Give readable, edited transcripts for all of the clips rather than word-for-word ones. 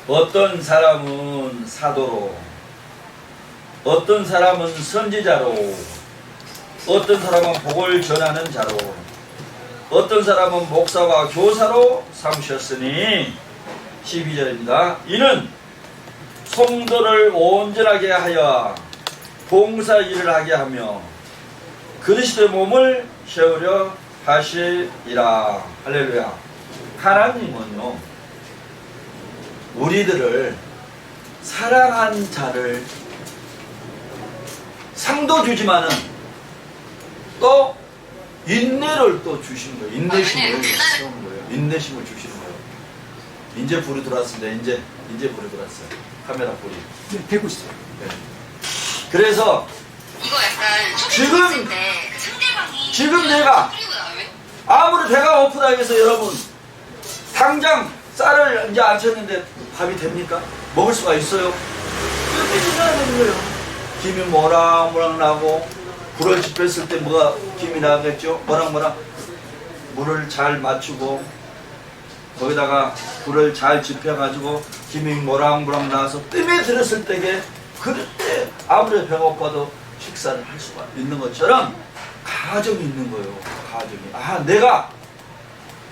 어떤 사람은 사도로, 어떤 사람은 선지자로, 어떤 사람은 복을 전하는 자로, 어떤 사람은 목사와 교사로 삼으셨으니 12절입니다. 이는 성도를 온전하게 하여 봉사 일을 하게 하며 그리스도의 몸을 세우려 하시리라. 할렐루야. 하나님은요, 우리들을 사랑한 자를 상도 주지만은 또 인내를 또 주시는 거예요. 인내심을 세우는 거예요. 인내심을 주시는 거예요. 이제 불이 들어왔습니다. 이제 불이 들어왔어요. 카메라 불이. 네, 되고 있어요. 네. 그래서 이거 약간 지금 그 상대방이 지금 내가 아무리 배가 고프다 해서 여러분 당장 쌀을 이제 안 쳤는데 밥이 됩니까? 먹을 수가 있어요? 이렇게 지나야 되는 거예요. 김이 모락모락 나고 불을 지폈을 때 뭐가 김이 나겠죠? 모락모락 물을 잘 맞추고 거기다가 불을 잘 지펴가지고 김이 모락모락 나서 뜸에 들었을 때에 그럴 때 아무리 배고파도 식사를 할 수가 있는 것처럼 가정이 있는 거예요. 가정이. 아, 내가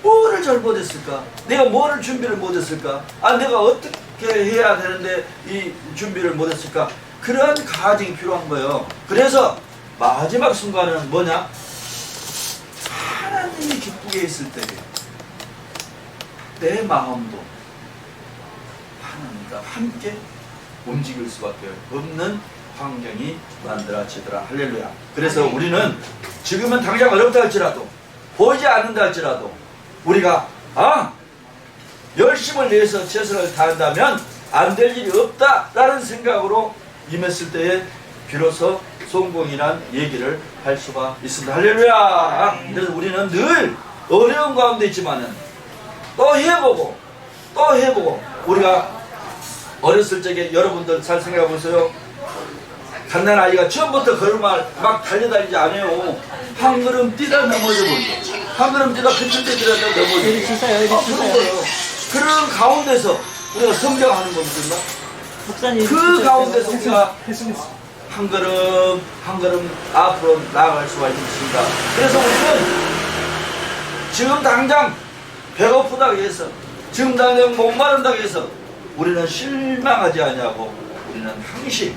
뭐를 잘못했을까? 내가 뭐를 준비를 못했을까? 아, 내가 어떻게 해야 되는데 이 준비를 못했을까? 그러한 가정이 필요한 거예요. 그래서 마지막 순간은 뭐냐? 하나님이 기쁘게 있을 때 내 마음도 하나님과 함께 움직일 수밖에 없는 환경이 만들어지더라. 할렐루야. 그래서 우리는 지금은 당장 어렵다 할지라도 보이지 않는다 할지라도 우리가 열심을 내서 최선을 다한다면 안 될 일이 없다라는 생각으로 임했을 때에 비로소 성공이란 얘기를 할 수가 있습니다. 할렐루야. 그래서 우리는 늘 어려운 가운데 있지만은 또 해보고 우리가 어렸을 적에 여러분들 잘 생각해 보세요. 갓난 아이가 처음부터 걸음을 막 달려다니지 않아요. 한 걸음 뛰다 넘어져 버리고 한 걸음 뛰다 그칠때 뛰다 넘어지고 그런 가운데서 우리가 성장하는 겁니다. 그 가운데서 우리가 한 걸음 앞으로 나아갈 수가 있습니다. 그래서 우리는 지금 당장 배고프다고 해서 지금 당장 목마른다고 해서 우리는 실망하지 않냐고 우리는 항상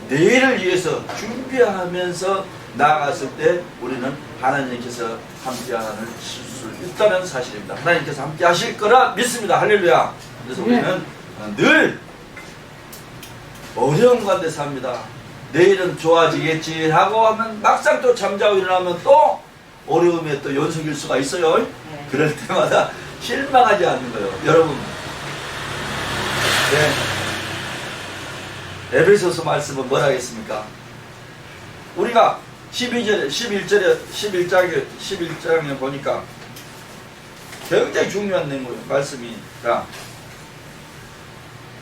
내일을 위해서 준비하면서 나아갔을 때 우리는 하나님께서 함께하는 수 있다는 사실입니다. 하나님께서 함께 하실 거라 믿습니다. 할렐루야. 그래서 우리는 늘 어려운 가운데 삽니다. 내일은 좋아지겠지 하고 하면 막상 또 잠자고 일어나면 또 어려움에 또 연속일 수가 있어요. 그럴 때마다 실망하지 않는 거예요. 여러분, 에베소서 말씀은 뭐라 하겠습니까? 우리가 11장에 보니까 굉장히 중요한 내용이에요. 말씀이라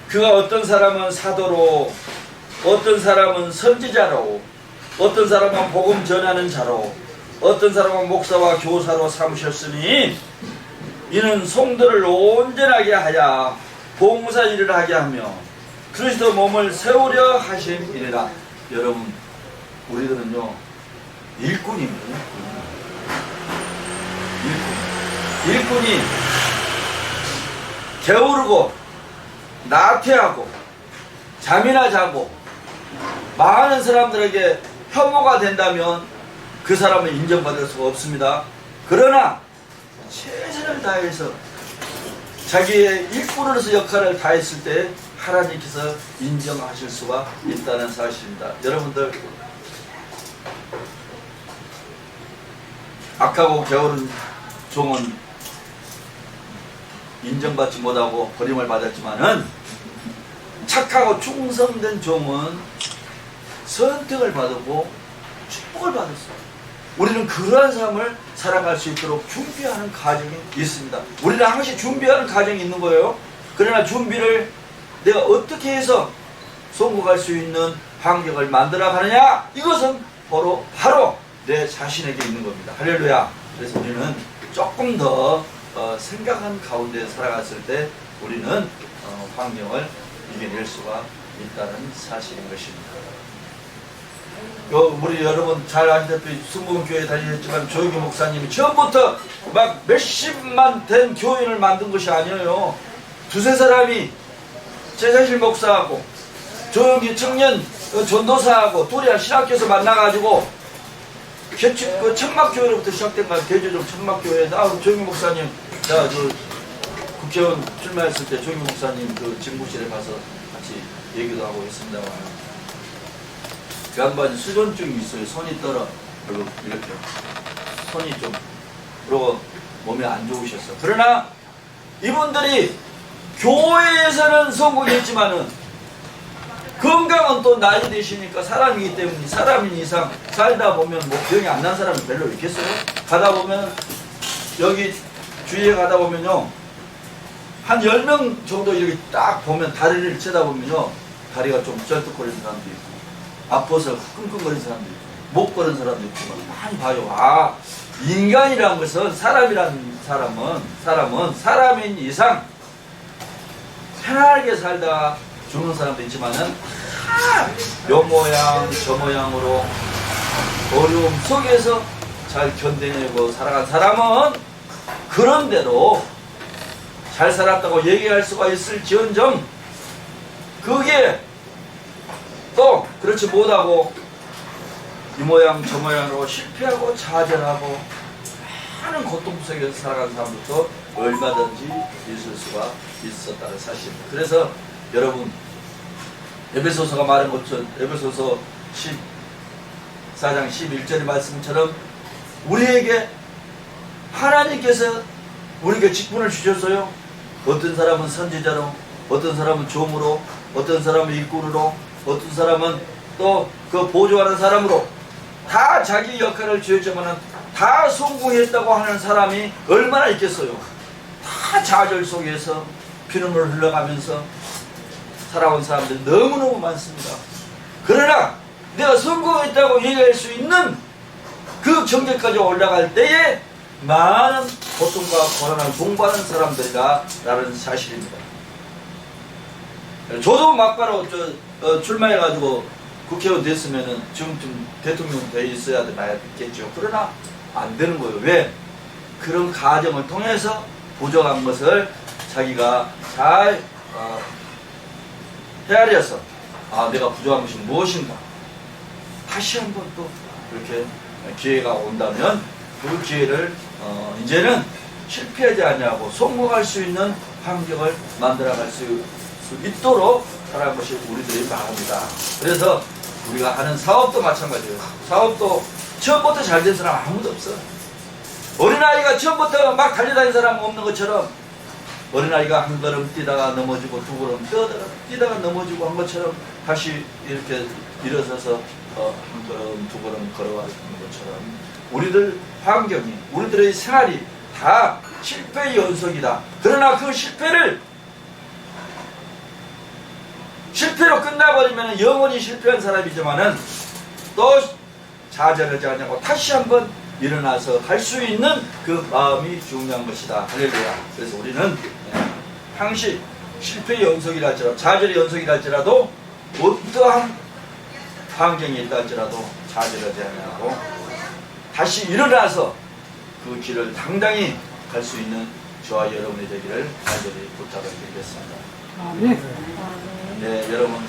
그가 어떤 사람은 사도로, 어떤 사람은 선지자로, 어떤 사람은 복음 전하는 자로, 어떤 사람은 목사와 교사로 삼으셨으니 이는 성도를 온전하게 하여 봉사 일을 하게 하며 그리스도 몸을 세우려 하심이니라. 여러분, 우리들은요 일꾼입니다. 일꾼이 게으르고 나태하고 잠이나 자고 많은 사람들에게 혐오가 된다면 그 사람은 인정받을 수가 없습니다. 그러나 최선을 다해서 자기의 일꾼으로서 역할을 다했을 때 하나님께서 인정하실 수가 있다는 사실입니다. 여러분들, 악하고 게으른 종은 인정받지 못하고 버림을 받았지만은 착하고 충성된 종은 선택을 받았고 축복을 받았어요. 우리는 그러한 삶을 살아갈 수 있도록 준비하는 과정이 있습니다. 우리는 항상 준비하는 과정이 있는 거예요. 그러나 준비를 내가 어떻게 해서 성공할 수 있는 환경을 만들어 가느냐? 이것은 바로 내 자신에게 있는 겁니다. 할렐루야. 그래서 우리는 조금 더 생각한 가운데 살아갔을 때 우리는 환경을 이겨낼 수가 있다는 사실인 것입니다. 우리 여러분 잘 아시다시피 순복음교회 다니셨지만 조영기 목사님이 처음부터 막 몇십만 된 교인을 만든 것이 아니에요. 두세 사람이 제자실 목사하고 조영기 청년 전도사하고 둘이 신학교에서 만나가지고 그 청막교회로부터 시작된 거야. 대조정 청막교회. 조영기 목사님, 국회의원 출마했을 때 조영기 목사님 그 집무실에 가서 같이 얘기도 하고 있습니다만, 그 양반이 수전증이 있어요. 손이 떨어. 그리고 이렇게 손이 좀, 그리고 몸이 안 좋으셨어. 그러나 이분들이 교회에서는 성공했지만은 건강은 또 나이 드시니까 사람이기 때문에 사람인 이상 살다 보면 뭐 병이 안 난 사람이 별로 있겠어요? 가다 보면 여기 주위에 가다 보면요, 한 10명 정도 이렇게 딱 보면 다리를 쳐다보면요, 다리가 좀 쩔뚝거리는 사람도 있고 아파서 끙끙거리는 사람도 있고 못 걸은 사람도 있고 많이 봐요. 인간이라는 것은 사람이라는 사람은 사람인 이상 편하게 살다가 죽는 사람도 있지만은 요 모양 저 모양으로 어려움 속에서 잘 견뎌내고 살아간 사람은 그런대로 잘 살았다고 얘기할 수가 있을지언정, 그게 또 그렇지 못하고 이 모양 저 모양으로 실패하고 좌절하고 많은 고통 속에서 살아간 사람부터 얼마든지 있을 수가 있었다는 사실입니다. 그래서 여러분, 에베소서가 말한 것처럼 에베소서 14장 11절의 말씀처럼 우리에게 하나님께서 우리에게 직분을 주셨어요. 어떤 사람은 선지자로, 어떤 사람은 종으로, 어떤 사람은 일꾼으로, 어떤 사람은 또 그 보조하는 사람으로 다 자기 역할을 주었지만 다 성공했다고 하는 사람이 얼마나 있겠어요. 다 좌절 속에서 피눈물 흘러가면서 살아온 사람들이 너무너무 많습니다. 그러나 내가 성공했다고 얘기할 수 있는 그 경계까지 올라갈 때에 많은 고통과 고난을 공부하는 사람들이다 라는 사실입니다. 저도 막바로 출마해가지고 국회의원 됐으면은 지금쯤 대통령 돼 있어야 되겠죠. 그러나 안 되는 거예요. 왜? 그런 과정을 통해서 부족한 것을 자기가 잘 헤아려서 내가 부족한 것이 무엇인가 다시 한번 또 이렇게 기회가 온다면 그 기회를 이제는 실패하지 않냐고 성공할 수 있는 환경을 만들어갈 수 있도록 살아가는 것이 우리들의 마음이다. 그래서 우리가 하는 사업도 마찬가지예요. 사업도 처음부터 잘 된 사람 아무도 없어. 어린아이가 처음부터 막 달려다니는 사람 없는 것처럼 어린아이가 한 걸음 뛰다가 넘어지고 두 걸음 뛰다가 넘어지고 한 것처럼 다시 이렇게 일어서서 한 걸음 두 걸음 걸어가는 것처럼 우리들 환경이, 우리들의 생활이 다 실패의 연속이다. 그러나 그 실패로 끝나버리면 영원히 실패한 사람이지만은 또 좌절하지 않냐고 다시 한번 일어나서 할 수 있는 그 마음이 중요한 것이다. 할렐루야. 그래서 우리는 항시 실패의 연속이라 할지라도, 좌절의 연속이라 할지라도, 어떠한 환경이 있다 할지라도 좌절하지 않냐고 다시 일어나서 그 길을 당당히 갈 수 있는 저와 여러분이 되기를 간절히 부탁을 드리겠습니다. 네, 여러분,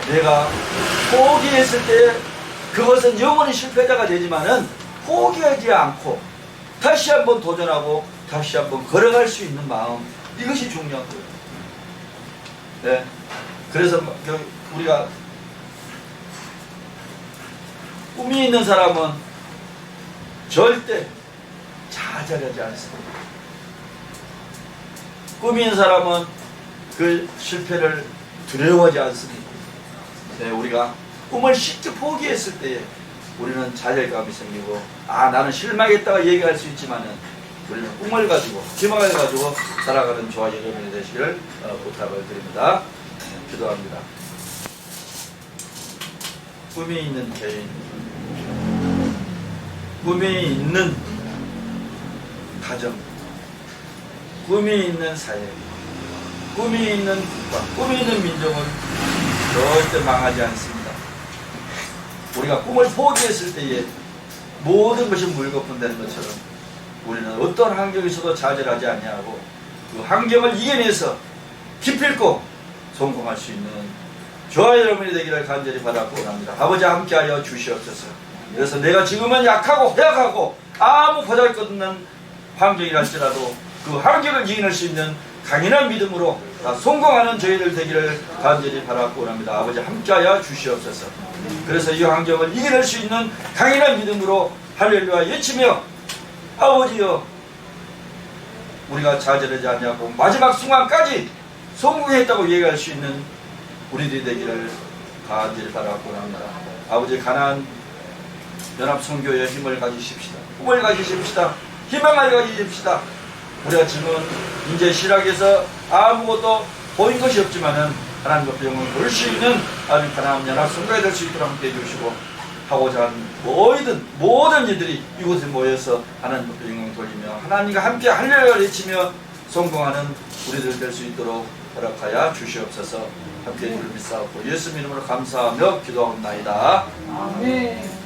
내가 포기했을 때 그것은 영원히 실패자가 되지만은 포기하지 않고 다시 한번 도전하고 다시 한번 걸어갈 수 있는 마음, 이것이 중요한 거예요. 네, 그래서 우리가 꿈이 있는 사람은 절대 좌절하지 않습니다. 꿈이 있는 사람은 그 실패를 두려워하지 않습니다. 네, 우리가 꿈을 쉽게 포기했을 때 우리는 좌절감이 생기고 나는 실망했다고 얘기할 수 있지만은 우리는 꿈을 가지고 희망을 가지고 살아가는 저와 여러분이 되시기를 부탁을 드립니다. 기도합니다. 꿈이 있는 개인, 꿈이 있는 가정, 꿈이 있는 사회, 꿈이 있는 국가, 꿈이 있는 민족은 절대 망하지 않습니다. 우리가 꿈을 포기했을 때에 모든 것이 물거품되는 것처럼 우리는 어떤 환경에서도 좌절하지 아니하고 그 환경을 이겨내서 기필코 성공할 수 있는 저와 여러분이 되기를 간절히 바라고 원합니다. 아버지 함께하여 주시옵소서. 그래서 내가 지금은 약하고 허약하고 아무 보잘것없는 환경이랄지라도 그 환경을 이겨낼 수 있는 강인한 믿음으로 다 성공하는 저희들 되기를 간절히 바라고 원합니다. 아버지 함께하여 주시옵소서. 그래서 이 환경을 이겨낼 수 있는 강인한 믿음으로 할렐루야 외치며 아버지여 우리가 좌절하지 않냐고 마지막 순간까지 성공했다고 얘기할 수 있는 우리들이 되기를 간절히 바라고 합니다. 아버지 가나안 연합선교의 힘을 가지십시다. 꿈을 가지십시다. 희망을 가지십시다. 우리가 지금 이제 실학에서 아무것도 보인 것이 없지만은 하나님 앞에 영광을 볼 수 있는 아버지 가나안 연합선교가 될 수 있도록 함께 해주시고 하고자 하는 모든 이들이 이곳에 모여서 하나님 앞에 영광을 돌리며 하나님과 함께 할렐루야 외치며 성공하는 우리들 될 수 있도록 허락하여 주시옵소서. 함께 해주를 믿사옵고 예수 이름으로 감사하며 기도하옵나이다. 아멘.